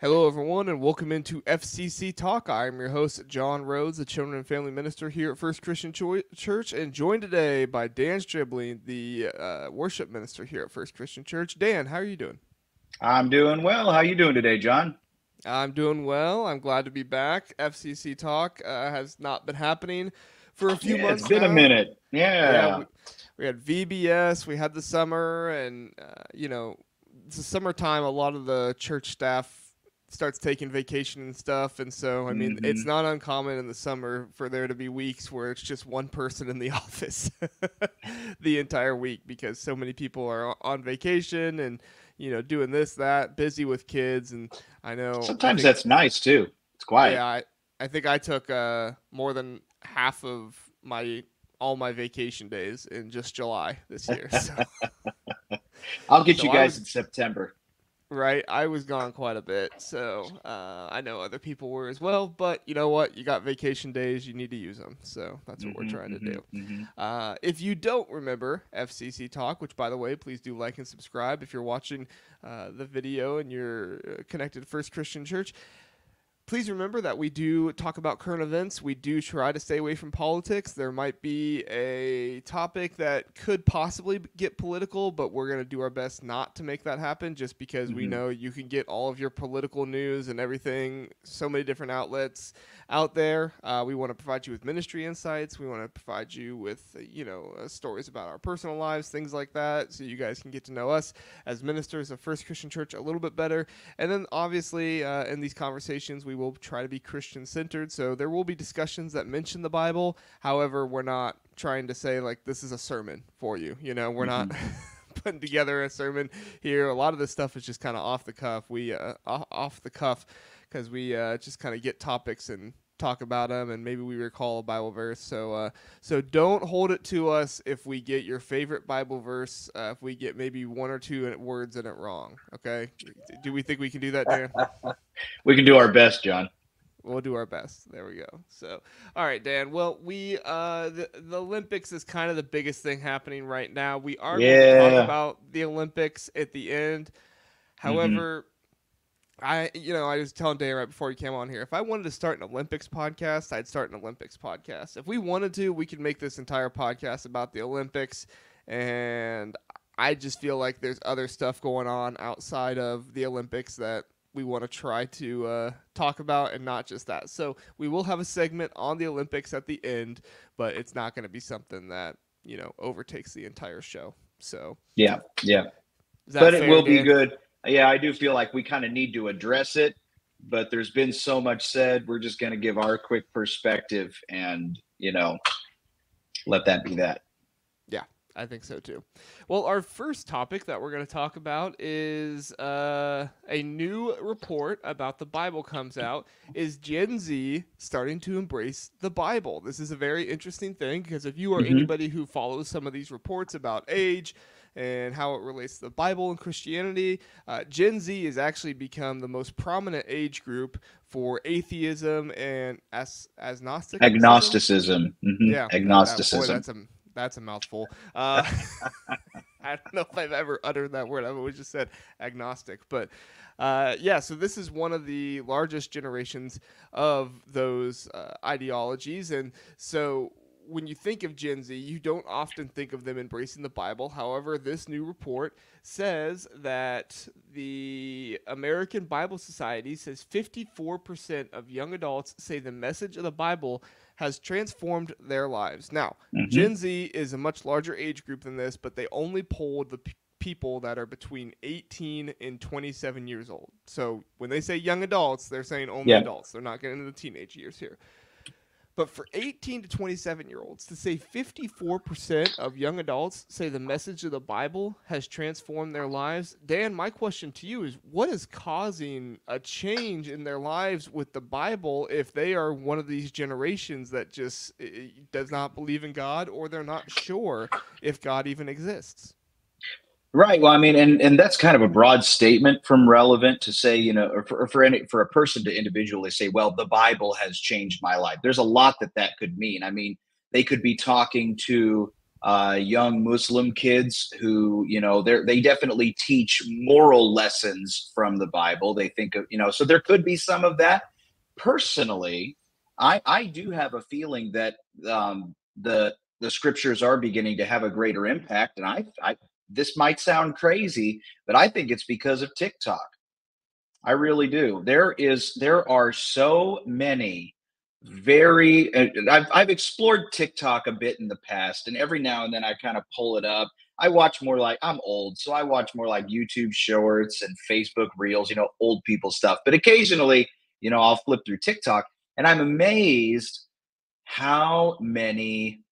Hello, everyone, and welcome into FCC Talk. I am your host, John Rhodes, the Children and Family Minister here at First Christian Church, and joined today by Dan Stribling, the Worship Minister here at First Christian Church. Dan, how are you doing? I'm doing well. How you doing today, John? I'm doing well. I'm glad to be back. FCC Talk has not been happening for a few Yeah, it's months been a now. minute. Yeah, Yeah. we had VBS, we had the summer, and, it's the summertime. A lot of the church staff starts taking vacation and stuff. And so, I mean, it's hmm not uncommon in the summer for there to be weeks where it's just one person in the office the entire week because so many people are on vacation and, doing this, that, busy with kids. And I Sometimes think, that's nice too. It's quiet. yeah, I think I took more than half of all my vacation days in just July this year. I'll get So you I guys was in September. Right, I was gone quite a bit, so I know other people were as well. But you know what? You got vacation days; you need to use them. So that's what we're trying to do. If you don't remember FCC Talk, which by the way, please do like and subscribe if you're watching the video and you're connected to First Christian Church. Please remember that we do talk about current events. We do try to stay away from politics. There might be a topic that could possibly get political, but we're going to do our best not to make that happen just because we hmm know you can get all of your political news and everything, so many different outlets out there. We want to provide you with ministry insights. We want to provide you with, stories about our personal lives, things like that, so you guys can get to know us as ministers of First Christian Church a little bit better. And then obviously in these conversations, we will try to be Christian centered. So there will be discussions that mention the Bible. However, we're not trying to say like this is a sermon for you. We're not hmm putting together a sermon here. A lot of this stuff is just kind of off the cuff. We off the cuff because we just kind of get topics and talk about them, and maybe we recall a Bible verse. So don't hold it to us if we get your favorite Bible verse. If we get maybe one or two words in it wrong, okay? Do we think we can do that, Dan? We can do our best, John. We'll do our best. There we go. So, all right, Dan. Well, the Olympics is kind of the biggest thing happening right now. We are going to talk Yeah. about the Olympics at the end. hmm However, I was telling Dan right before he came on here, if I wanted to start an Olympics podcast, I'd start an Olympics podcast. If we wanted to, we could make this entire podcast about the Olympics. And I just feel like there's other stuff going on outside of the Olympics that we want to try to talk about, and not just that. So we will have a segment on the Olympics at the end, but it's not going to be something that, overtakes the entire show. So Yeah. Yeah. is that But it fair, will be Dan? good. Yeah, I do feel like we kind of need to address it, but there's been so much said. We're just going to give our quick perspective and, let that be that. Yeah, I think so too. Well, our first topic that we're going to talk about is a new report about the Bible comes out. Is Gen Z starting to embrace the Bible? This is a very interesting thing because if you are hmm anybody who follows some of these reports about age and how it relates to the Bible and Christianity, Gen Z has actually become the most prominent age group for atheism and agnosticism. Agnosticism. Yeah, boy, Agnosticism. that's a mouthful. I don't know if I've ever uttered that word. I've always just said agnostic, but yeah. So this is one of the largest generations of those ideologies, and so when you think of Gen Z, you don't often think of them embracing the Bible. However, this new report says that the American Bible Society says 54% of young adults say the message of the Bible has transformed their lives. Now, hmm Gen Z is a much larger age group than this, but they only polled the people that are between 18 and 27 years old. So when they say young adults, they're saying only Yeah. adults. They're not getting into the teenage years here. But for 18 to 27-year-olds to say 54% of young adults say the message of the Bible has transformed their lives, Dan, my question to you is what is causing a change in their lives with the Bible if they are one of these generations that just does not believe in God, or they're not sure if God even exists? Right. Well, I mean, and that's kind of a broad statement from relevant to say, or for a person to individually say, well, the Bible has changed my life. There's a lot that could mean. I mean, they could be talking to young Muslim kids who, they definitely teach moral lessons from the Bible. They think of, so there could be some of that. Personally, I do have a feeling that the scriptures are beginning to have a greater impact. And I this might sound crazy, but I think it's because of TikTok. I really do. There are so many very I've explored TikTok a bit in the past, and every now and then I kind of pull it up. I watch more like I'm old, so I watch more like YouTube shorts and Facebook reels, old people stuff. But occasionally, I'll flip through TikTok and I'm amazed how many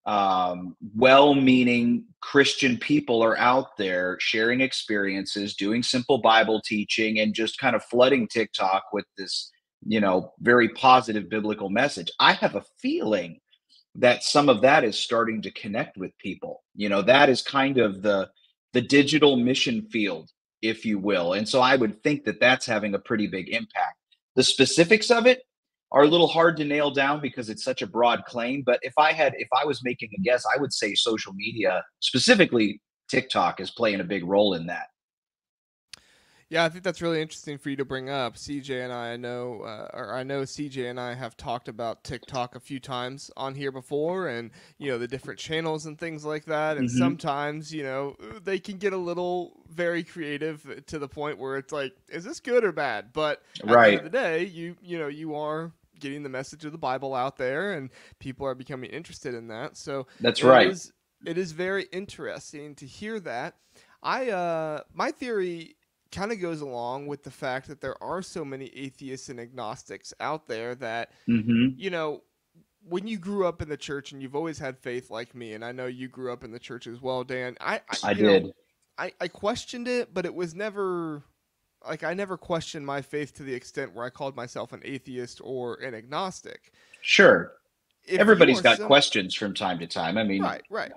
well-meaning Christian people are out there sharing experiences, doing simple Bible teaching, and just kind of flooding TikTok with this, very positive biblical message. I have a feeling that some of that is starting to connect with people. That is kind of the digital mission field, if you will. And so I would think that that's having a pretty big impact. The specifics of it are a little hard to nail down because it's such a broad claim. But if I was making a guess, I would say social media, specifically TikTok, is playing a big role in that. Yeah, I think that's really interesting for you to bring up. CJ and I know, or I know CJ and I have talked about TikTok a few times on here before, and the different channels and things like that. And sometimes, they can get a little very creative to the point where it's like, is this good or bad? But at the end of the day, you are getting the message of the Bible out there, and people are becoming interested in that. So that's right. It is very interesting to hear that. My theory kind of goes along with the fact that there are so many atheists and agnostics out there that, when you grew up in the church and you've always had faith like me, and I know you grew up in the church as well, Dan, I did. I questioned it, but it was never like, I never questioned my faith to the extent where I called myself an atheist or an agnostic. Sure. Everybody's got questions from time to time. I mean, right.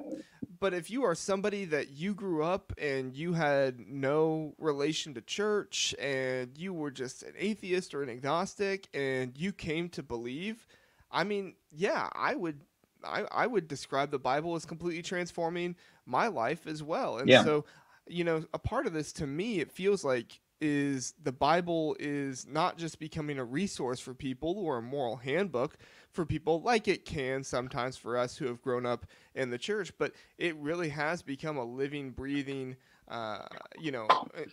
But if you are somebody that you grew up and you had no relation to church and you were just an atheist or an agnostic and you came to believe, I mean, yeah, I would describe the Bible as completely transforming my life as well. And so, a part of this to me, it feels like, is the Bible is not just becoming a resource for people or a moral handbook for people like it can sometimes for us who have grown up in the church, but it really has become a living, breathing,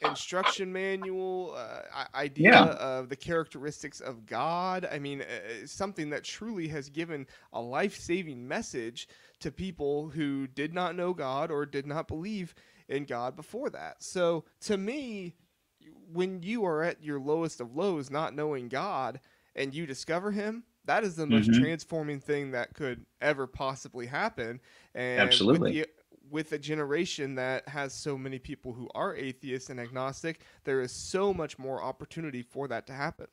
instruction manual, idea of the characteristics of God. I mean, something that truly has given a life-saving message to people who did not know God or did not believe in God before that. So to me, when you are at your lowest of lows, not knowing God, and you discover him, that is the most transforming thing that could ever possibly happen. And absolutely, with a generation that has so many people who are atheists and agnostic, there is so much more opportunity for that to happen.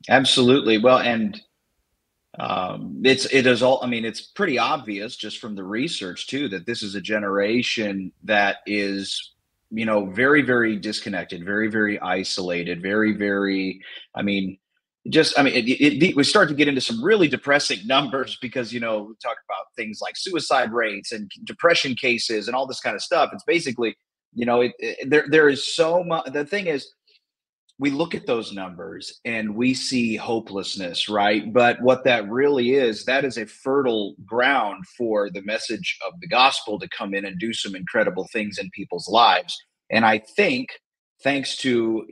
Absolutely. Well, and it is all, I mean, it's pretty obvious just from the research too, that this is a generation that is, very, very disconnected, very, very isolated, very, very, we start to get into some really depressing numbers because, we talk about things like suicide rates and depression cases and all this kind of stuff. It's basically, there is so much. The thing is, we look at those numbers and we see hopelessness, right? But what that really is, that is a fertile ground for the message of the gospel to come in and do some incredible things in people's lives. And I think, thanks to,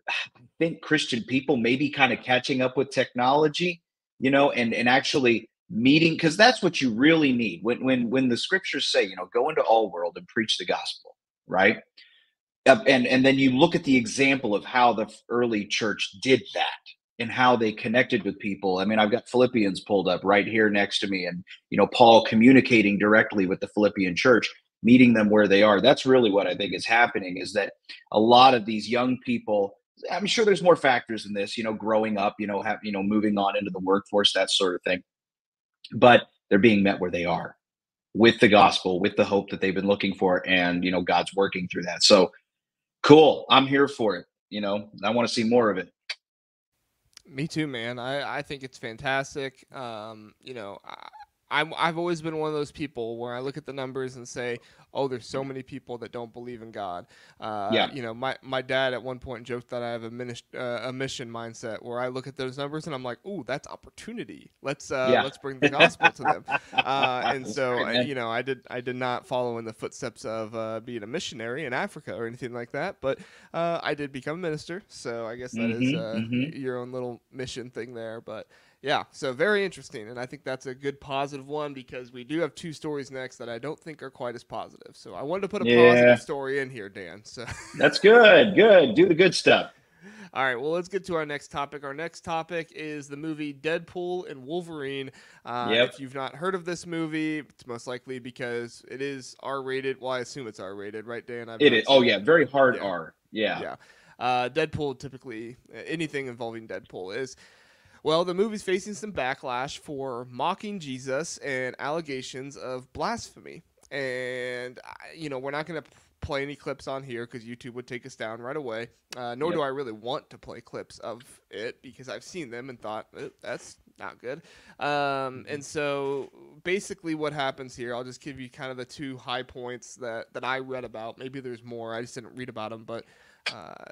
I think Christian people may be kind of catching up with technology, and actually meeting, because that's what you really need. When the scriptures say, go into all world and preach the gospel, right? And then you look at the example of how the early church did that and how they connected with people. I mean, I've got Philippians pulled up right here next to me, and Paul communicating directly with the Philippian church, meeting them where they are. That's really what I think is happening, is that a lot of these young people, I'm sure there's more factors in this, growing up, moving on into the workforce, that sort of thing, but they're being met where they are with the gospel, with the hope that they've been looking for, and God's working through that. So cool. I'm here for it. I want to see more of it. Me too, man. I think it's fantastic. I've always been one of those people where I look at the numbers and say, oh, there's so many people that don't believe in God. Yeah. You know, my dad at one point joked that I have a mission mindset where I look at those numbers and I'm like, ooh, that's opportunity. Yeah. Let's bring the gospel to them. And That's so, right, man. you know, I did not follow in the footsteps of being a missionary in Africa or anything like that, but I did become a minister. So I guess that is your own little mission thing there. But yeah, so very interesting, and I think that's a good positive one because we do have two stories next that I don't think are quite as positive. So I wanted to put a positive Yeah. story in here, Dan. So That's good. Good. Do the good stuff. all right, well, let's get to our next topic. Our next topic is the movie Deadpool and Wolverine. Yep. If you've not heard of this movie, it's most likely because it is R-rated. Well, I assume it's R-rated, right, Dan? I've It not is. Oh seen yeah. it. Very hard Yeah, R. Yeah. yeah. Deadpool typically anything involving Deadpool is. Well, the movie's facing some backlash for mocking Jesus and allegations of blasphemy. And, you know, we're not going to play any clips on here because YouTube would take us down right away. Nor do Yep. I really want to play clips of it because I've seen them and thought, that's not good. And so basically what happens here, I'll just give you kind of the two high points that I read about. Maybe there's more. I just didn't read about them. But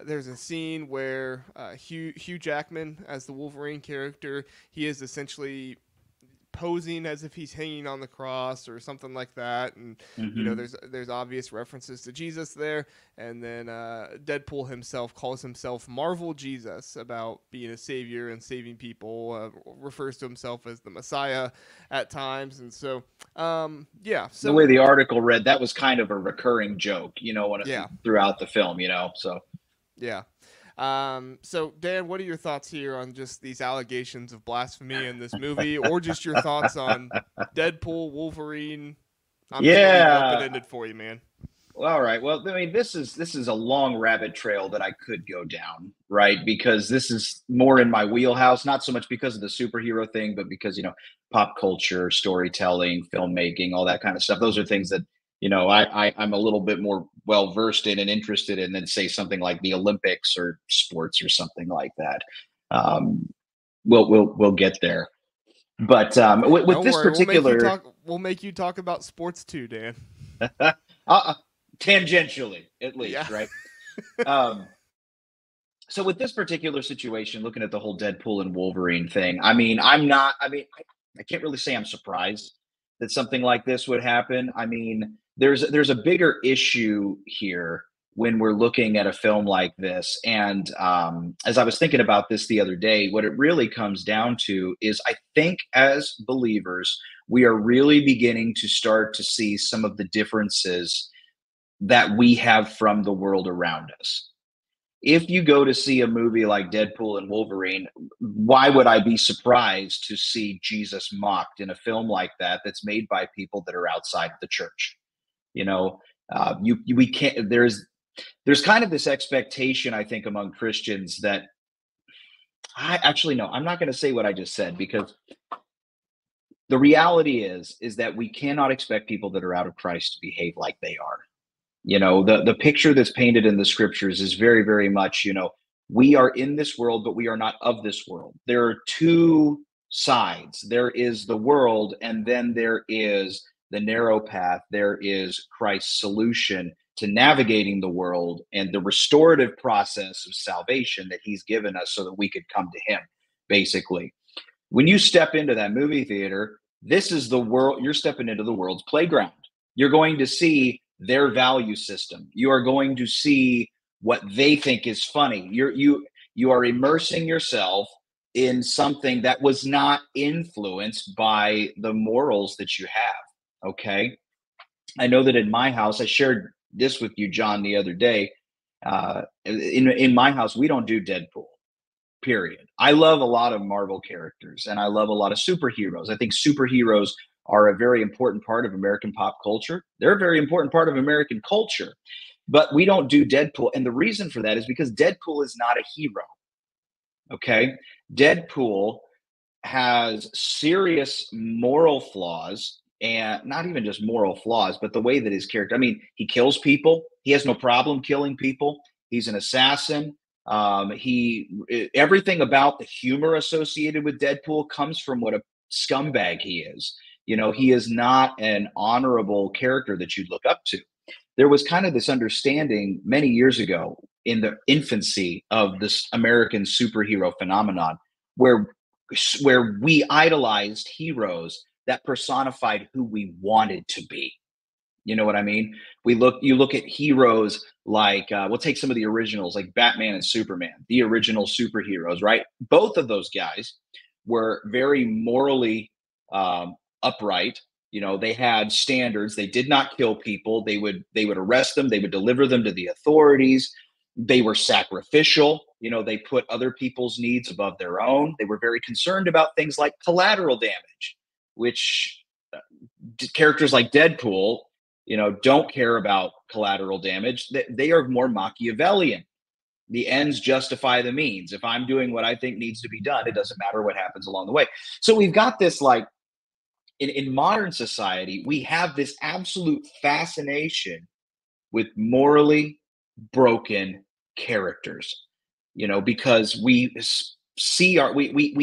there's a scene where Hugh Jackman, as the Wolverine character, he is essentially posing as if he's hanging on the cross or something like that, and you know, Mm-hmm. there's obvious references to Jesus there, and then Deadpool himself calls himself Marvel Jesus about being a savior and saving people, refers to himself as the Messiah at times, and so yeah, The so way the article read, that was kind of a recurring joke, yeah, throughout the film, So yeah. So Dan, what are your thoughts here on just these allegations of blasphemy in this movie, or just your thoughts on Deadpool, Wolverine? I'm just gonna leave it open yeah. ended for you, man. All right. Well, I mean, this is a long rabbit trail that I could go down, right? Because this is more in my wheelhouse, not so much because of the superhero thing, but because, pop culture, storytelling, filmmaking, all that kind of stuff. Those are things that, I'm a little bit more well versed in and interested in than say something like the Olympics or sports or something like that. Um, we'll get there. But with Don't this worry, particular, We'll make you talk about sports too, Dan. uh, tangentially at Yeah. least, right? Um, so with this particular situation, looking at the whole Deadpool and Wolverine thing, I mean, I can't really say I'm surprised that something like this would happen. I mean, there's a bigger issue here when we're looking at a film like this. And as I was thinking about this the other day, what it really comes down to is I think as believers, we are really beginning to start to see some of the differences that we have from the world around us. If you go to see a movie like Deadpool and Wolverine, why would I be surprised to see Jesus mocked in a film like that that's made by people that are outside of the church? You know, we can't. There's kind of this expectation, I think, among Christians that I actually no, I'm not going to say what I just said because the reality is that we cannot expect people that are out of Christ to behave like they are. The picture that's painted in the scriptures is very, very much, we are in this world, but we are not of this world. There are two sides. There is the world, and then there is the narrow path. There is Christ's solution to navigating the world and the restorative process of salvation that he's given us so that we could come to him, basically. When you step into that movie theater, this is the world. You're stepping into the world's playground. You're going to see their value system. You are going to see what they think is funny. You are immersing yourself in something that was not influenced by the morals that you have. Okay. I know that in my house, I shared this with you, John, the other day. In my house, we don't do Deadpool. Period. I love a lot of Marvel characters and I love a lot of superheroes. I think superheroes are a very important part of American pop culture. They're a very important part of American culture, but we don't do Deadpool. And the reason for that is because Deadpool is not a hero. Okay. Deadpool has serious moral flaws, and not even just moral flaws, but the way that his character, I mean, he kills people. He has no problem killing people. He's an assassin. Everything about the humor associated with Deadpool comes from what a scumbag he is. He is not an honorable character that you'd look up to. There was kind of this understanding many years ago in the infancy of this American superhero phenomenon where we idolized heroes that personified who we wanted to be. You know what I mean? You look at heroes like we'll take some of the originals like Batman and Superman, the original superheroes, right? Both of those guys were very morally upright. They had standards. They did not kill people. They would arrest them. They would deliver them to the authorities. They were sacrificial. They put other people's needs above their own. They were very concerned about things like collateral damage, which characters like Deadpool, don't care about collateral damage. They are more Machiavellian. The ends justify the means. If I'm doing what I think needs to be done, it doesn't matter what happens along the way. So we've got this in modern society, we have this absolute fascination with morally broken characters, because we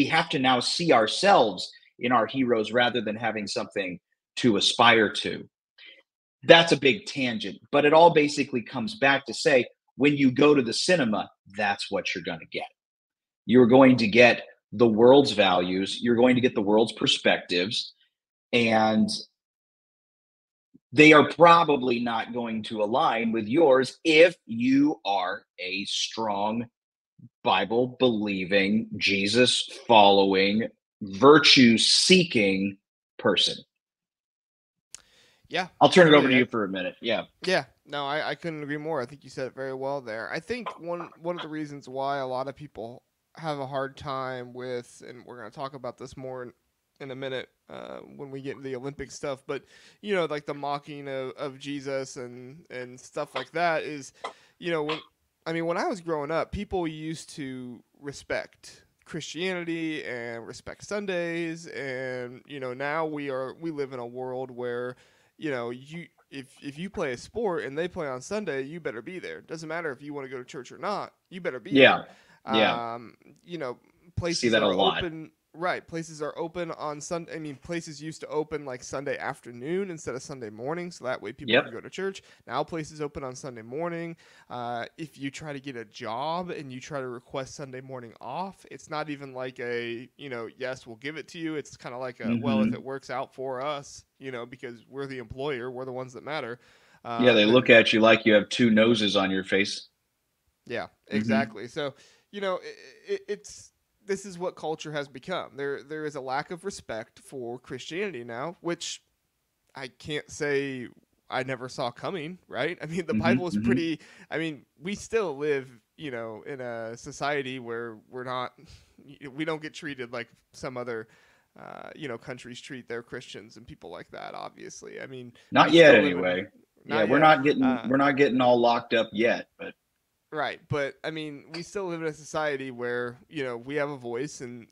have to now see ourselves in our heroes rather than having something to aspire to. That's a big tangent, but it all basically comes back to say, when you go to the cinema, that's what you're going to get. You're going to get the world's values, you're going to get the world's perspectives, and they are probably not going to align with yours if you are a strong Bible believing, Jesus following, virtue seeking person. Yeah. I'll turn it over to you for a minute. Yeah. Yeah. No, I couldn't agree more. I think you said it very well there. I think one of the reasons why a lot of people have a hard time with, and we're going to talk about this more in a minute when we get into the Olympic stuff, but like the mocking of Jesus and stuff like that is, when I was growing up, people used to respect Christianity and respect Sundays, and now we live in a world where if you play a sport and they play on Sunday, you better be there. Doesn't matter if you want to go to church or not, you better be there. Yeah. Places see that are a lot. open. Right, places are open on Sunday. Places used to open like Sunday afternoon instead of Sunday morning, so that way people can go to church. Now places open on Sunday morning. If you try to get a job and you try to request Sunday morning off, it's not even like a yes, we'll give it to you. It's kind of like a well, if it works out for us, because we're the employer, we're the ones that matter. They look at you like you have two noses on your face. Yeah, exactly. So it's. This is what culture has become. There is a lack of respect for Christianity now, which I can't say I never saw coming, right? The Bible is pretty, we still live, in a society where we don't get treated like some other, countries treat their Christians and people like that, obviously. Not yet anyway. We're not getting all locked up yet, but. Right, but we still live in a society where we have a voice, and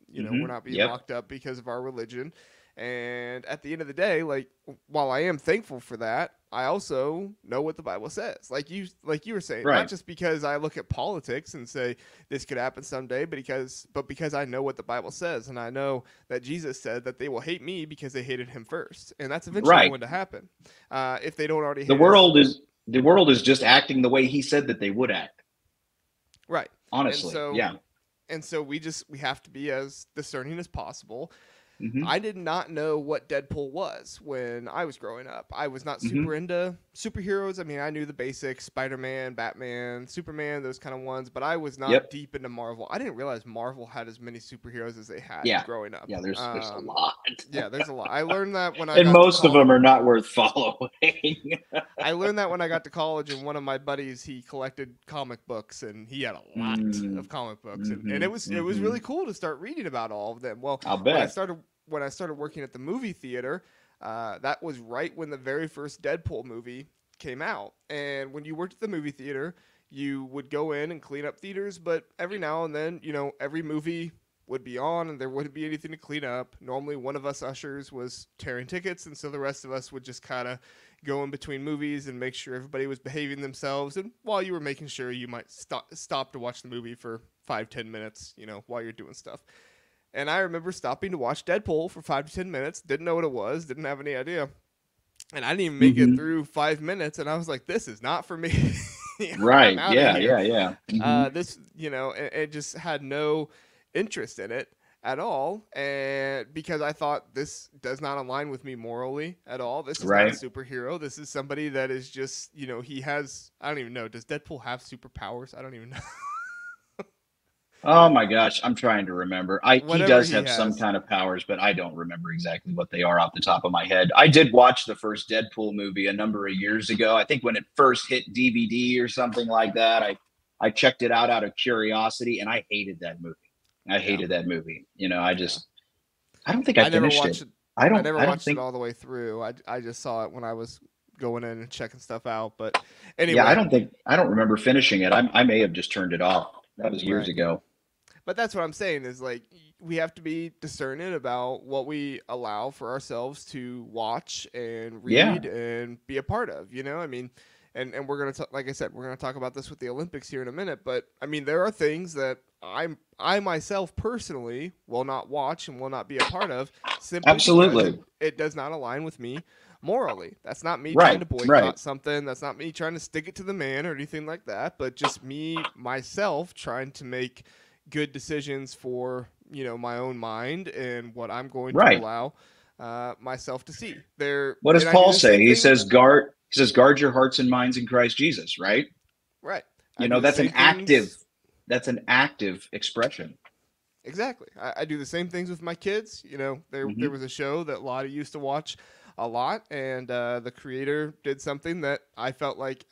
we're not being locked up because of our religion. And at the end of the day, like, while I am thankful for that, I also know what the Bible says. Like you were saying, not just because I look at politics and say this could happen someday, but because I know what the Bible says, and I know that Jesus said that they will hate me because they hated him first, and that's eventually going to happen. If they don't already hate the world is just acting the way he said that they would act. Right. Honestly. And so we have to be as discerning as possible. I did not know what Deadpool was when I was growing up. I was not super into superheroes. I knew the basics, Spider-Man, Batman, Superman, those kind of ones, but I was not deep into Marvel. I didn't realize Marvel had as many superheroes as they had growing up. Yeah, there's a lot. Yeah, there's a lot. I learned that when I and most of them are not worth following. I learned that when I got to college, and one of my buddies, he collected comic books, and he had a lot of comic books, and it was really cool to start reading about all of them. Well, I'll bet. When I started working at the movie theater, that was right when the very first Deadpool movie came out. And when you worked at the movie theater, you would go in and clean up theaters, but every now and then, every movie would be on and there wouldn't be anything to clean up. Normally one of us ushers was tearing tickets, and so the rest of us would just kind of go in between movies and make sure everybody was behaving themselves. And while you were making sure, you might stop to watch the movie for 5-10 minutes, while you're doing stuff. And I remember stopping to watch Deadpool for 5 to 10 minutes. Didn't know what it was. Didn't have any idea. And I didn't even make it through 5 minutes. And I was like, this is not for me. I'm Right. out of Yeah. here. Yeah. Yeah. This, it just had no interest in it at all. And because I thought this does not align with me morally at all. This is not a Right. superhero. This is somebody that is just, he has, I don't even know. Does Deadpool have superpowers? I don't even know. Oh my gosh, I'm trying to remember. He Whatever does he have some has. kind of powers, but I don't remember exactly what they are off the top of my head. I did watch the first Deadpool movie a number of years ago. I think when it first hit DVD or something like that. I checked it out of curiosity, and I hated that movie. I Yeah. hated that movie. I Yeah. don't think I never finished watched it. it. I I don't never I don't watched it think all the way through. I just saw it when I was going in and checking stuff out. But yeah, anyway, I don't remember finishing it. I may have just turned it off. That was years right. ago. But that's what I'm saying is like we have to be discerning about what we allow for ourselves to watch and Yeah. read and be a part of. I mean, and we're gonna like I said, we're gonna talk about this with the Olympics here in a minute. But I mean, there are things that I myself personally will not watch and will not be a part of simply because Absolutely. it does not align with me morally. That's not me trying Right. to Right. boycott something. That's not me trying to stick it to the man or anything like that. But just me myself trying to make good decisions for my own mind and what I'm going to Right. allow myself to see there. What does And I do Paul the say? same He thing. says guard your hearts and minds in Christ Jesus, right? Right. I do the That's an same things. active expression. Exactly. I do the same things with my kids. There Hmm. was a show that Lottie used to watch a lot, and the creator did something that I felt like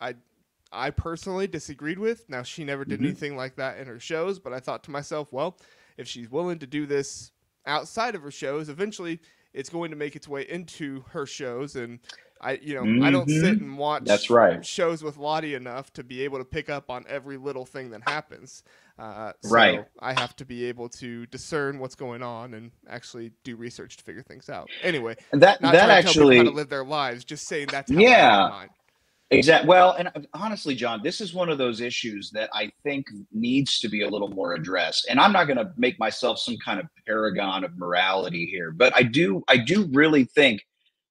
I personally disagreed with. Now, she never did Hmm. anything like that in her shows, but I thought to myself, well, if she's willing to do this outside of her shows, eventually it's going to make its way into her shows. And I don't sit Hmm. and That's watch right. shows with Lottie enough to be able to pick up on every little thing that happens. Right. So I have to be able to discern what's going on and actually do research to figure things out. Anyway, not That trying to tell people how to actually, live their lives, just saying that's how I run yeah. mine. Exactly. Well, and honestly, John, this is one of those issues that I think needs to be a little more addressed. And I'm not going to make myself some kind of paragon of morality here, but I do really think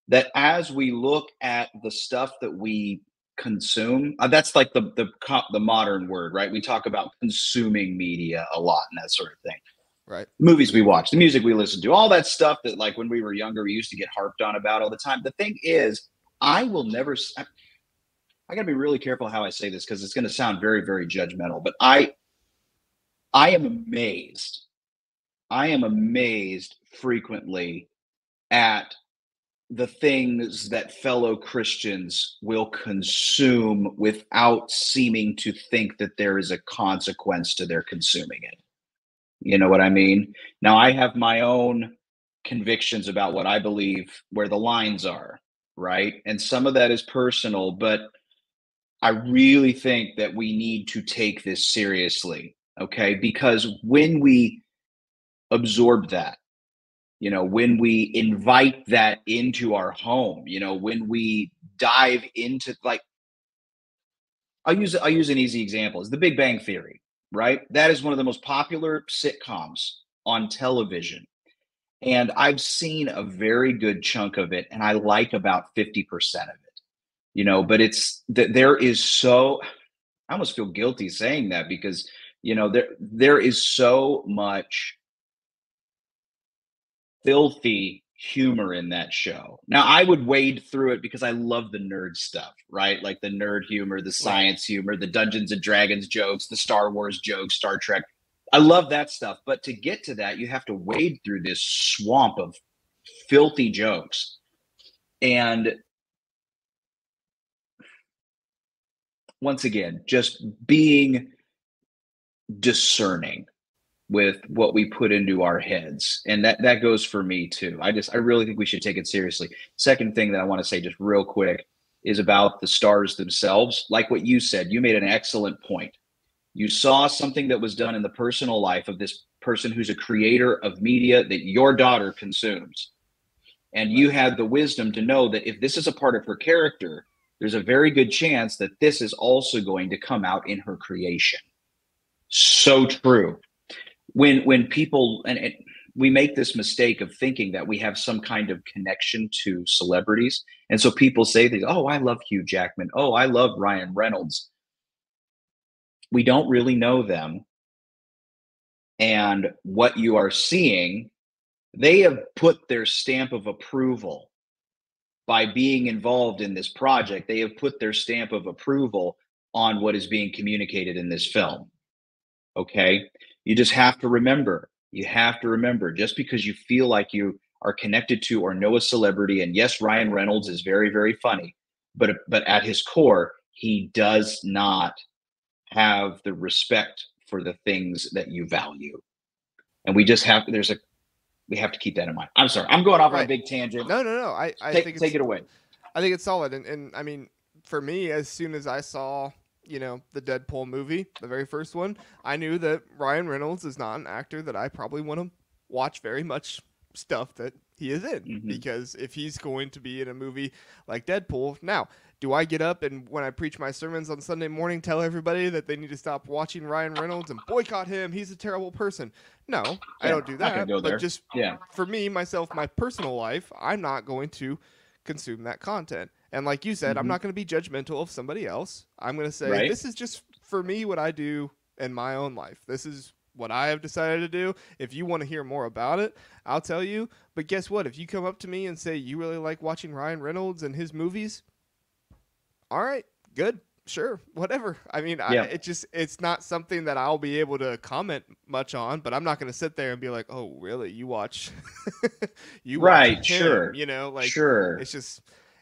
that as we look at the stuff that we consume, that's like the modern word, right? We talk about consuming media a lot and that sort of thing. Right. Movies we watch, the music we listen to, all that stuff that like when we were younger we used to get harped on about all the time. The thing is, I will never. I got to be really careful how I say this because it's going to sound very, very judgmental. But I am amazed. I am amazed frequently at the things that fellow Christians will consume without seeming to think that there is a consequence to their consuming it. You know what I mean? Now, I have my own convictions about what I believe where the lines are, right? And some of that is personal, but I really think that we need to take this seriously, okay? Because when we absorb that, when we invite that into our home, when we dive into like I'll use an easy example. Is The Big Bang Theory, right? That is one of the most popular sitcoms on television. And I've seen a very good chunk of it, and I like about 50% of it. But it's that there is so I almost feel guilty saying that because there is so much filthy humor in that show. Now I would wade through it because I love the nerd stuff, right? Like the nerd humor, the Right. science humor, the Dungeons and Dragons jokes, the Star Wars jokes, Star Trek. I love that stuff, but to get to that you have to wade through this swamp of filthy jokes. And once again, just being discerning with what we put into our heads, and that goes for me too. I really think we should take it seriously. Second thing that I want to say just real quick is about the stars themselves. Like what you said, you made an excellent point. You saw something that was done in the personal life of this person who's a creator of media that your daughter consumes, and you Right. had the wisdom to know that if this is a part of her character, there's a very good chance that this is also going to come out in her creation. So true. When people, and we make this mistake of thinking that we have some kind of connection to celebrities. And so people say things, oh, I love Hugh Jackman. Oh, I love Ryan Reynolds. We don't really know them. And what you are seeing, they have put their stamp of approval by being involved in this project. They have put their stamp of approval on what is being communicated in this film. Okay. You just have to remember, just because you feel like you are connected to or know a celebrity, and yes, Ryan Reynolds is very, very funny, but at his core, he does not have the respect for the things that you value. And we just have, we have to keep that in mind. I'm sorry, I'm going off on a big tangent. No. I think take it away. I think it's solid. And I mean, for me, as soon as I saw, the Deadpool movie, the very first one, I knew that Ryan Reynolds is not an actor that I probably want to watch very much stuff that he is in, because if he's going to be in a movie like Deadpool, now, do I get up and when I preach my sermons on Sunday morning, tell everybody that they need to stop watching Ryan Reynolds and boycott him? He's a terrible person. No, I don't do that. But just for me, myself, my personal life, I'm not going to consume that content. And like you said, I'm not going to be judgmental of somebody else. I'm going to say, this is just for me what I do in my own life. This is what I have decided to do. If you want to hear more about it, I'll tell you. But guess what? If you come up to me and say you really like watching Ryan Reynolds and his movies, all right, good, sure, whatever. I mean, it's not something that I'll be able to comment much on, but I'm not going to sit there and be like, oh, really? You watch, watch him, sure. Sure.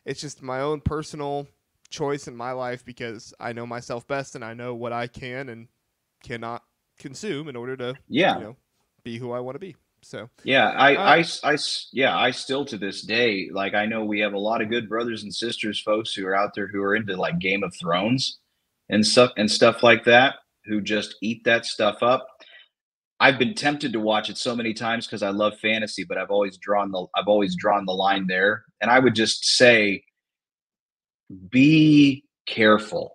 It's just my own personal choice in my life, because I know myself best and I know what I can and cannot consume in order to, be who I want to be. So I still to this day, like, I know we have a lot of good brothers and sisters, folks who are out there who are into like Game of Thrones and stuff like that, who just eat that stuff up. I've been tempted to watch it so many times because I love fantasy, but I've always drawn the line there. And I would just say, be careful.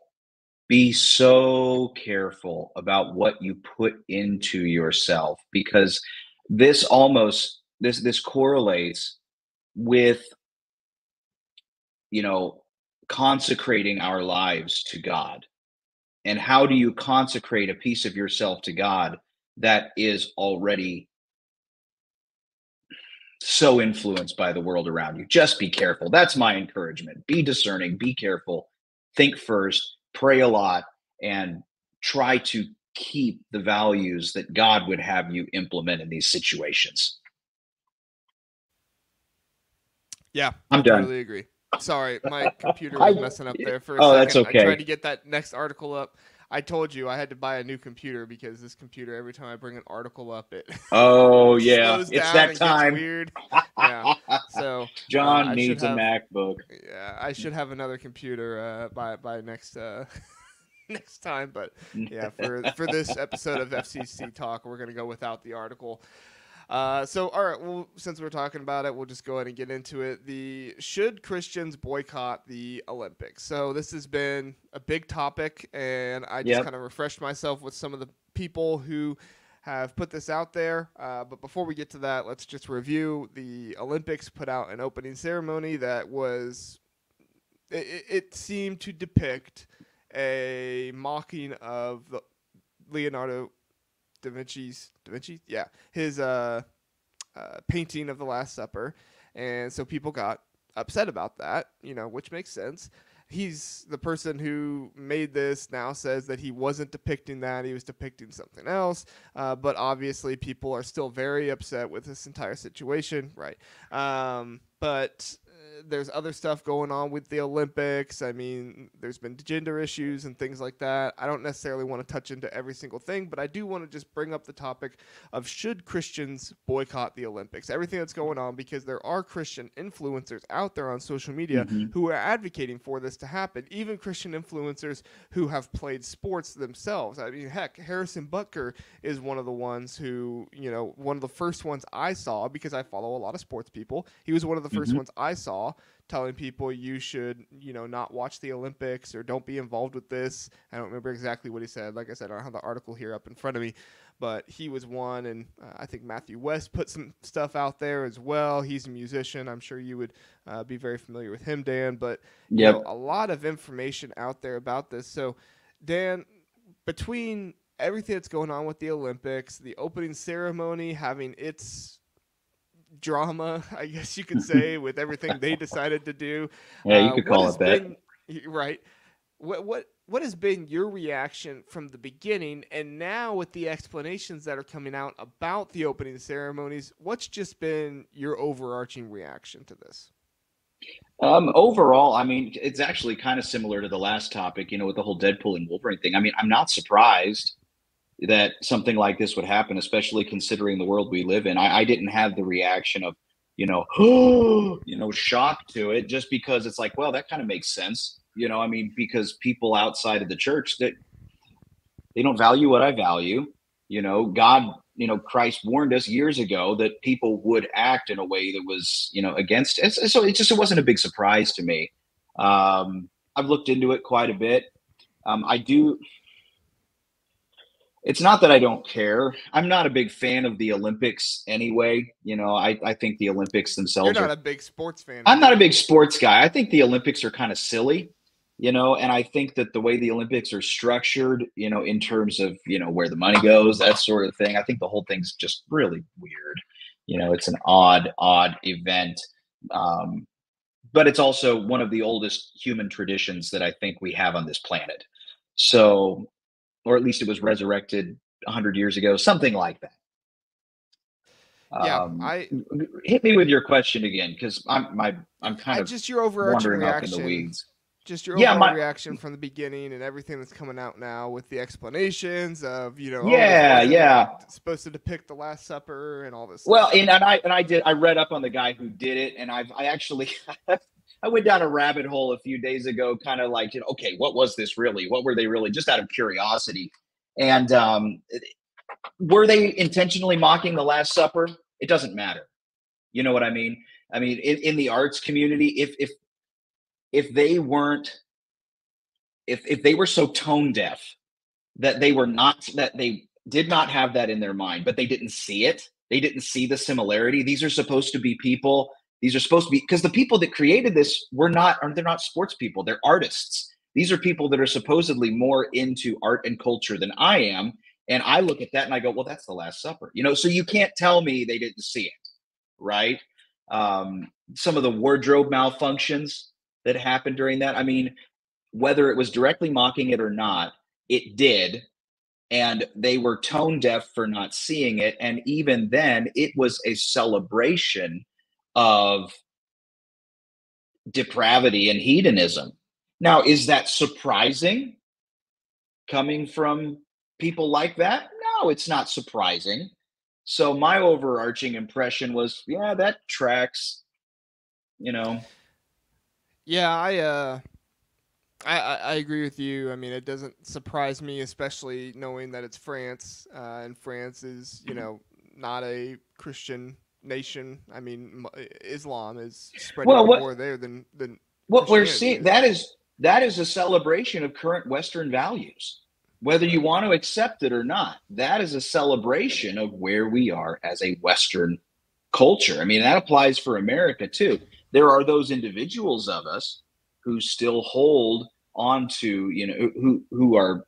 Be so careful about what you put into yourself, because this correlates with, consecrating our lives to God. And how do you consecrate a piece of yourself to God that is already so influenced by the world around you? Just be careful. That's my encouragement. Be discerning, be careful, think first, pray a lot, and try to keep the values that God would have you implement in these situations. Yeah, I'm done. I totally agree. Sorry, my computer was messing up there for a second. That's okay. I tried to get that next article up. I told you I had to buy a new computer because this computer, every time I bring an article up, it slows it's that and time. Gets weird. Yeah. So John needs a MacBook. Yeah, I should have another computer by next next time. But yeah, for this episode of FCC Talk, we're gonna go without the article. So, all right, well, since we're talking about it, we'll just go ahead and get into it. Should Christians boycott the Olympics? So this has been a big topic, and I just kind of refreshed myself with some of the people who have put this out there. But before we get to that, let's just review. The Olympics put out an opening ceremony that was, it seemed to depict a mocking of Leonardo Da Vinci, his painting of the Last Supper, and so people got upset about that, which makes sense. He's the person who made this now says that he wasn't depicting that, he was depicting something else, but obviously people are still very upset with this entire situation, right? But there's other stuff going on with the Olympics. I mean, there's been gender issues and things like that. I don't necessarily want to touch into every single thing, but I do want to just bring up the topic of should Christians boycott the Olympics, everything that's going on, because there are Christian influencers out there on social media who are advocating for this to happen, even Christian influencers who have played sports themselves. I mean, heck, Harrison Butker is one of the ones who, one of the first ones I saw, because I follow a lot of sports people. He was one of the first ones I saw law telling people you should, not watch the Olympics or don't be involved with this. I don't remember exactly what he said. Like I said, I don't have the article here up in front of me, but he was one. And I think Matthew West put some stuff out there as well. He's a musician. I'm sure you would be very familiar with him, Dan. But, Yep. a lot of information out there about this. So, Dan, between everything that's going on with the Olympics, the opening ceremony having its drama, I guess you could say, with everything they decided to do. Yeah, you could What call has it that. been right? What has been your reaction from the beginning, and now with the explanations that are coming out about the opening ceremonies? What's just been your overarching reaction to this? Overall, I mean, it's actually kind of similar to the last topic, with the whole Deadpool and Wolverine thing. I mean, I'm not surprised that something like this would happen, especially considering the world we live in. I didn't have the reaction of, shock to it, just because it's like, well, that kind of makes sense. I mean, because people outside of the church, that they don't value what I value. God, Christ warned us years ago that people would act in a way that was, against it. So it wasn't a big surprise to me. I've looked into it quite a bit. I do. It's not that I don't care. I'm not a big fan of the Olympics anyway. I think the Olympics You're themselves not are. a big sports fan, I'm not a anyway. big sports guy. I think the Olympics are kind of silly, and I think that the way the Olympics are structured, in terms of, where the money goes, that sort of thing, I think the whole thing's just really weird. It's an odd event. But it's also one of the oldest human traditions that I think we have on this planet. So, or at least it was resurrected 100 years ago, something like that. Yeah, Um, I Hit me with your question again, because I'm kind I of just your overarching wandering off in the reaction. weeds. Just your Yeah, overall my reaction from the beginning and everything that's coming out now with the explanations of, oh, this yeah, wasn't yeah. supposed to depict the Last Supper and all this Well, stuff. and I read up on the guy who did it, and I actually I went down a rabbit hole a few days ago, kind of like, okay, what was this really? What were they really? Just out of curiosity. And were they intentionally mocking the Last Supper? It doesn't matter. You know what I mean? I mean, in the arts community, if they weren't, if they were so tone deaf that they did not have that in their mind, but they didn't see it. They didn't see the similarity. These are supposed to be people. These are supposed to be, because the people that created this they're not sports people. They're artists. These are people that are supposedly more into art and culture than I am. And I look at that and I go, well, that's the Last Supper. So you can't tell me they didn't see it, right? Some of the wardrobe malfunctions that happened during that. I mean, whether it was directly mocking it or not, it did. And they were tone deaf for not seeing it. And even then, it was a celebration of depravity and hedonism. Now, is that surprising coming from people like that? No, it's not surprising. So my overarching impression was, yeah, that tracks, you know. Yeah, I agree with you. I mean, it doesn't surprise me, especially knowing that it's France, and France is, not a Christian nation. I mean, Islam is spreading Well, even what more there than what we're Christianity seeing, is. that is a celebration of current Western values. Whether you want to accept it or not, that is a celebration of where we are as a Western culture. I mean, that applies for America too. There are those individuals of us who still hold on to, who are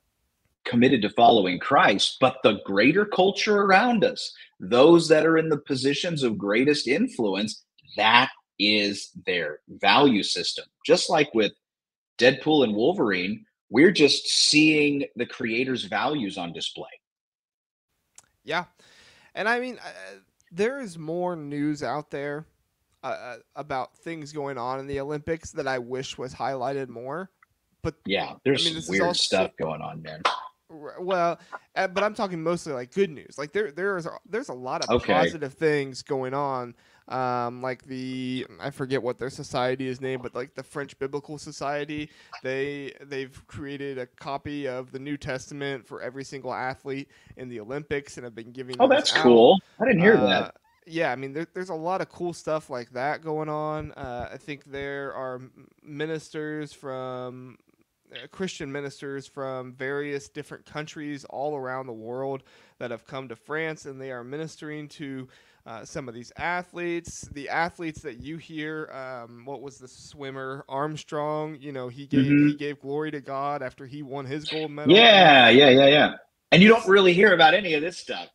committed to following Christ, but the greater culture around us, those that are in the positions of greatest influence, that is their value system. Just like with Deadpool and Wolverine, we're just seeing the creator's values on display. Yeah, and I mean, there is more news out there about things going on in the Olympics that I wish was highlighted more. But Yeah, I there's mean, some this is weird also stuff going on, man. well, but I'm talking mostly like good news. Like there's a lot of Okay. positive things going on. Like I forget what their society is named, but like the French Biblical Society, they've created a copy of the New Testament for every single athlete in the Olympics and have been giving Oh, those that's out. cool. I didn't hear Uh, that. yeah, I mean, there's a lot of cool stuff like that going on. I think there are ministers from Christian ministers from various different countries all around the world that have come to France, and they are ministering to some of these athletes. The athletes that you hear, what was the swimmer Armstrong? You know, he Hmm. gave glory to God after he won his gold medal. I mean, Yeah, yeah, yeah, yeah. And you don't it's really hear about any of this stuff,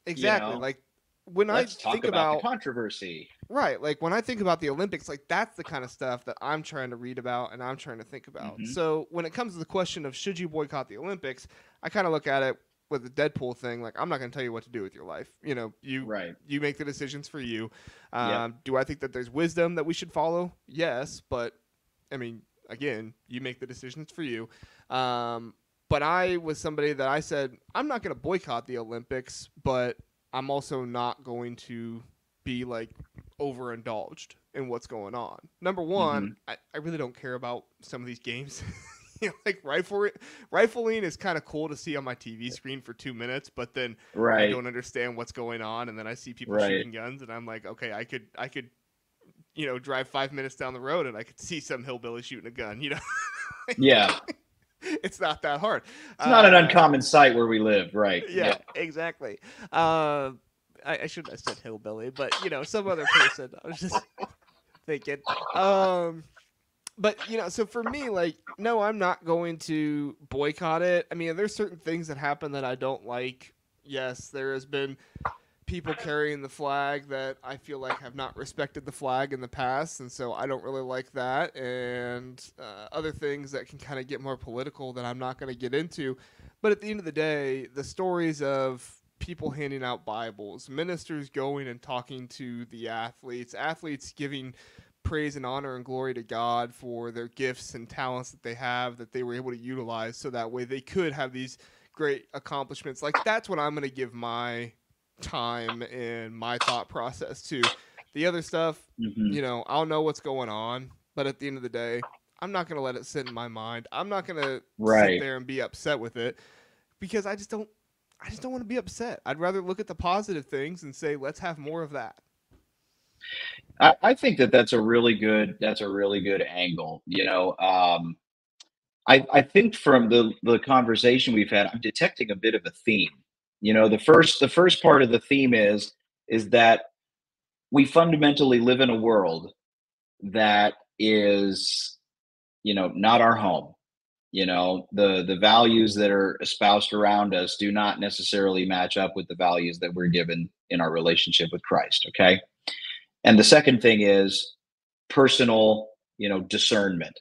you exactly know. like when I Let's talk think about the about controversy. right, like when I think about the Olympics, like that's the kind of stuff that I'm trying to read about and I'm trying to think about. Hmm. So when it comes to the question of should you boycott the Olympics, I kind of look at it with the Deadpool thing. Like I'm not going to tell you what to do with your life. You know, Right. you make the decisions for you. Yep. Do I think that there's wisdom that we should follow? Yes, but I mean, again, you make the decisions for you. But I was somebody that I said I'm not going to boycott the Olympics, but I'm also not going to be like overindulged in what's going on. Number one, Hmm. I really don't care about some of these games. You know, like rifling is kind of cool to see on my TV screen for 2 minutes, but then I Right. don't understand what's going on, and then I see people Right. shooting guns, and I'm like, okay, I could, you know, drive 5 minutes down the road, and I could see some hillbilly shooting a gun. You know, Yeah. it's not that hard. It's not an Uh, uncommon sight where we live. Right. yeah, Yeah. exactly. Uh, I shouldn't have said hillbilly, but you know, some other person. I was just thinking. Um, but you know, so for me, like, no, I'm not going to boycott it. I mean, there's certain things that happen that I don't like. Yes, there has been people carrying the flag that I feel like have not respected the flag in the past, and so I don't really like that. And other things that can kind of get more political that I'm not going to get into. But at the end of the day, the stories of people handing out Bibles, ministers going and talking to the athletes, athletes giving praise and honor and glory to God for their gifts and talents that they have that they were able to utilize so that way they could have these great accomplishments. Like that's what I'm going to give my time and my thought process to. The other stuff, Hmm. you know, I'll know what's going on, but at the end of the day, I'm not going to let it sit in my mind. I'm not going to sit Right. there and be upset with it because I just don't want to be upset. I'd rather look at the positive things and say, let's have more of that. I think that that's a really good angle. I think from the conversation we've had, I'm detecting a bit of a theme. The first part of the theme is that we fundamentally live in a world that is, not our home. The values that are espoused around us do not necessarily match up with the values that we're given in our relationship with Christ. Okay. And the second thing is personal, discernment,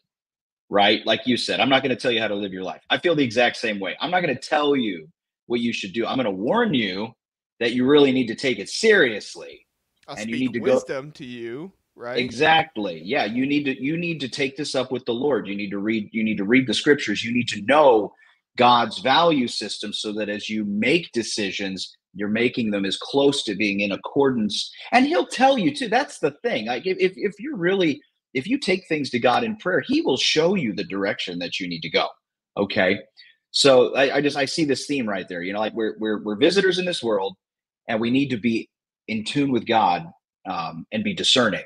right? Like you said, I'm not going to tell you how to live your life. I feel the exact same way. I'm not going to tell you what you should do. I'm going to warn you that you really need to take it seriously I'll and you speak need to go. wisdom to you, right? Exactly. Yeah, you need to take this up with the Lord. You need to read the scriptures. You need to know God's value system so that as you make decisions, you're making them as close to being in accordance. And he'll tell you too. That's the thing. Like if you take things to God in prayer, he will show you the direction that you need to go. Okay. So I see this theme right there. Like we're visitors in this world and we need to be in tune with God, and be discerning,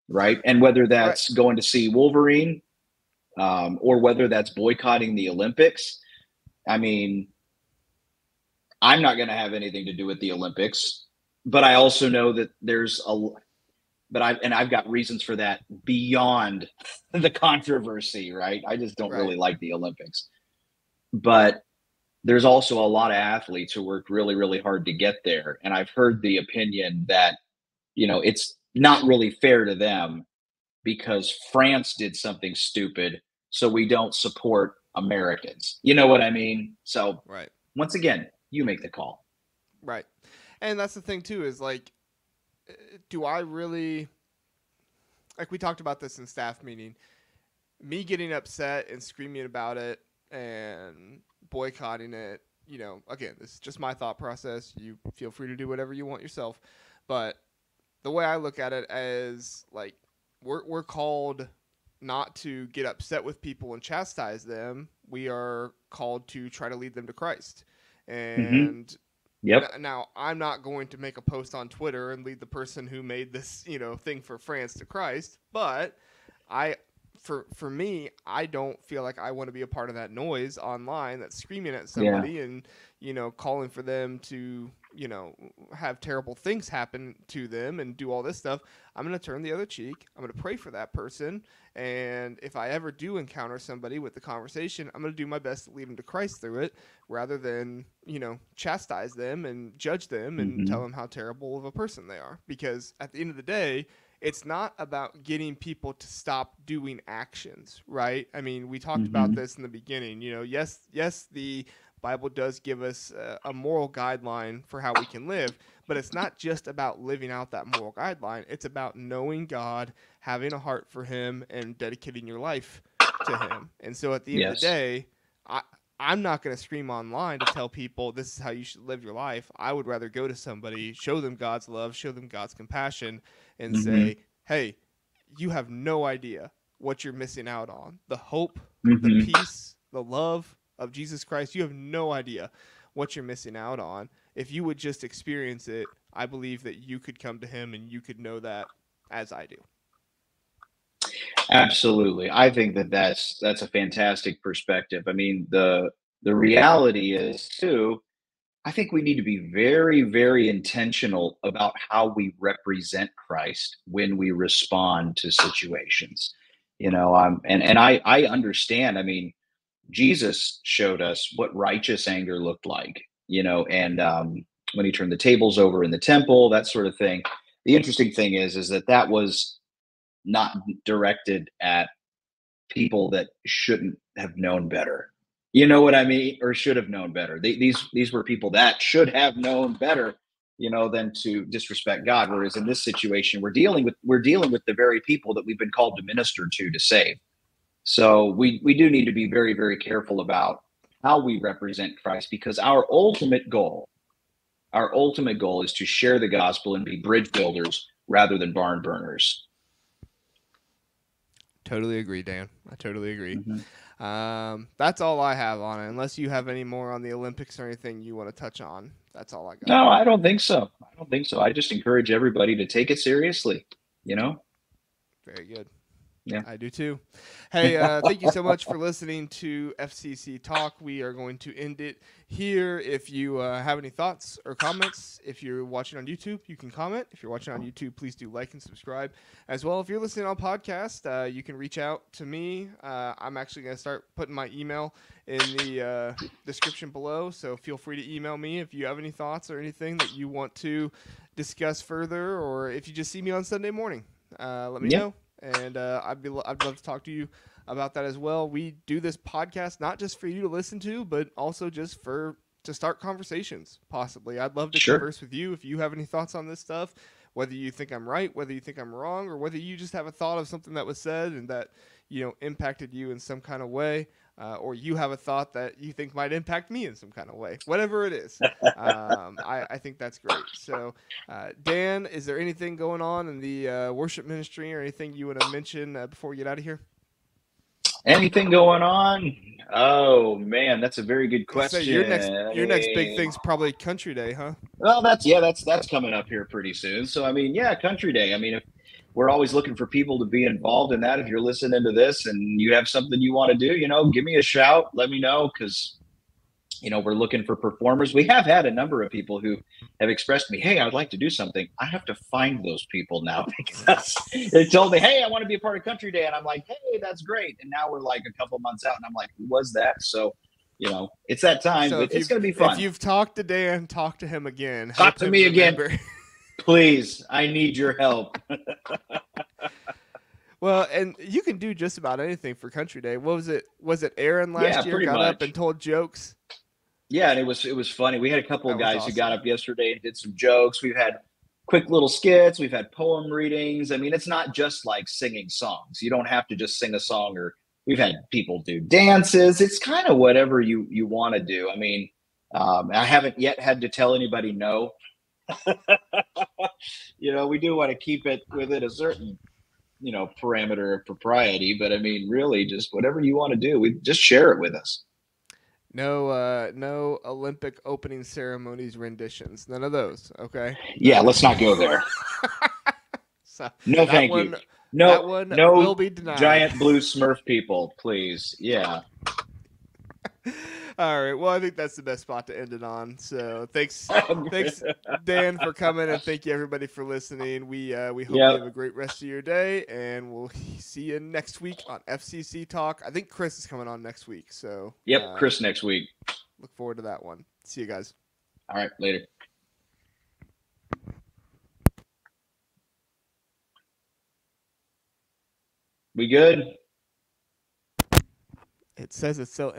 right? And whether Right. that's going to see Wolverine, or whether that's boycotting the Olympics. I mean, I'm not going to have anything to do with the Olympics, but I also know that I've got reasons for that beyond the controversy, right? I just don't Right. really like the Olympics, but there's also a lot of athletes who worked really, really hard to get there. And I've heard the opinion that, it's not really fair to them because France did something stupid, so we don't support Americans. You know what I mean? So Right. once again, you make the call. Right. And that's the thing too is like do I really like we talked about this in staff meeting, me getting upset and screaming about it and boycotting it, you know, again, this is just my thought process. You feel free to do whatever you want yourself, but the way I look at it as like we're called not to get upset with people and chastise them. We are called to try to lead them to Christ. Hmm. And Yep. Now, I'm not going to make a post on Twitter and lead the person who made this, thing for France to Christ, but I for me, I don't feel like I want to be a part of that noise online that's screaming at Yeah. somebody and, calling for them to, have terrible things happen to them and do all this stuff. I'm going to turn the other cheek. I'm going to pray for that person. And if I ever do encounter somebody with the conversation, I'm going to do my best to lead them to Christ through it rather than, chastise them and judge them and tell them how terrible of a person they are. Because at the end of the day, it's not about getting people to stop doing actions, right? I mean, we talked about this in the beginning. Yes, the Bible does give us a moral guideline for how we can live, but it's not just about living out that moral guideline. It's about knowing God, having a heart for Him, and dedicating your life to Him. And so at the end of the day, I'm not going to scream online to tell people this is how you should live your life. I would rather go to somebody, show them God's love, show them God's compassion, and say, hey, you have no idea what you're missing out on. The hope, the peace, the love of Jesus Christ, you have no idea what you're missing out on. If you would just experience it, I believe that you could come to Him and you could know that as I do. Absolutely. I think that that's a fantastic perspective. I mean, the reality is too, I think we need to be very, very intentional about how we represent Christ when we respond to situations. And I understand. I mean, Jesus showed us what righteous anger looked like, and when he turned the tables over in the temple, that sort of thing. The interesting thing is that was not directed at people that shouldn't have known better. You know what I mean? Or should have known better. These were people that should have known better, than to disrespect God. Whereas in this situation, we're dealing with the very people that we've been called to minister to save. So we do need to be very, very careful about how we represent Christ, because our ultimate goal is to share the gospel and be bridge builders rather than barn burners. Totally agree, Dan. I totally agree. That's all I have on it. Unless you have any more on the Olympics or anything you want to touch on, that's all I got. No, I don't think so. I just encourage everybody to take it seriously. Very good. Yeah, I do too. Hey, thank you so much for listening to FCC Talk. We are going to end it here. If you have any thoughts or comments, if you're watching on YouTube, you can comment. If you're watching on YouTube, please do like and subscribe. As well, if you're listening on podcast, you can reach out to me. I'm actually going to start putting my email in the description below, so feel free to email me if you have any thoughts or anything that you want to discuss further, or if you just see me on Sunday morning, let me know. And I'd love to talk to you about that as well. We do this podcast not just for you to listen to, but also just to start conversations, possibly. I'd love to converse with you if you have any thoughts on this stuff, whether you think I'm right, whether you think I'm wrong, or whether you just have a thought of something that was said and that, impacted you in some kind of way, or you have a thought that you think might impact me in some kind of way. Whatever it is, I think that's great. So, Dan, is there anything going on in the worship ministry or anything you want to mention before we get out of here? Anything going on? Oh man, that's a very good question. So your next big thing's probably Country Day, huh? Well, that's coming up here pretty soon. So I mean, yeah, Country Day. I mean, if we're always looking for people to be involved in that. If you're listening to this and you have something you want to do, give me a shout. Let me know, because we're looking for performers. We have had a number of people who have expressed to me, hey, I'd like to do something. I have to find those people now, because they told me, hey, I want to be a part of Country Day. And I'm like, hey, that's great. And now we're like a couple months out and I'm like, who was that? So, it's that time, so but it's going to be fun. If you've talked to Dan, talk to him again. Talk to me again. Please, I need your help. Well, and you can do just about anything for Country Day. What was it? Was it Aaron last year got up and told jokes? Yeah, and it was funny. We had a couple of guys who got up yesterday and did some jokes. We've had quick little skits. We've had poem readings. I mean, it's not just like singing songs. You don't have to just sing a song. Or we've had people do dances. It's kind of whatever you want to do. I mean, I haven't yet had to tell anybody no. We do want to keep it within a certain parameter of propriety, but I mean, really, just whatever you want to do, just share it with us. No Olympic opening ceremonies renditions. None of those. Okay. Yeah, let's not go there. So No, that thank you. one, No, that one will no be denied. giant blue Smurf people, please. Yeah. All right. Well, I think that's the best spot to end it on. So thanks, Dan, for coming, and thank you everybody for listening. We hope you have a Yep. great rest of your day, and we'll see you next week on FCC Talk. I think Chris is coming on next week, so Yep. Chris next week. look forward to that one. See you guys. All right. Later. We good? It says it's still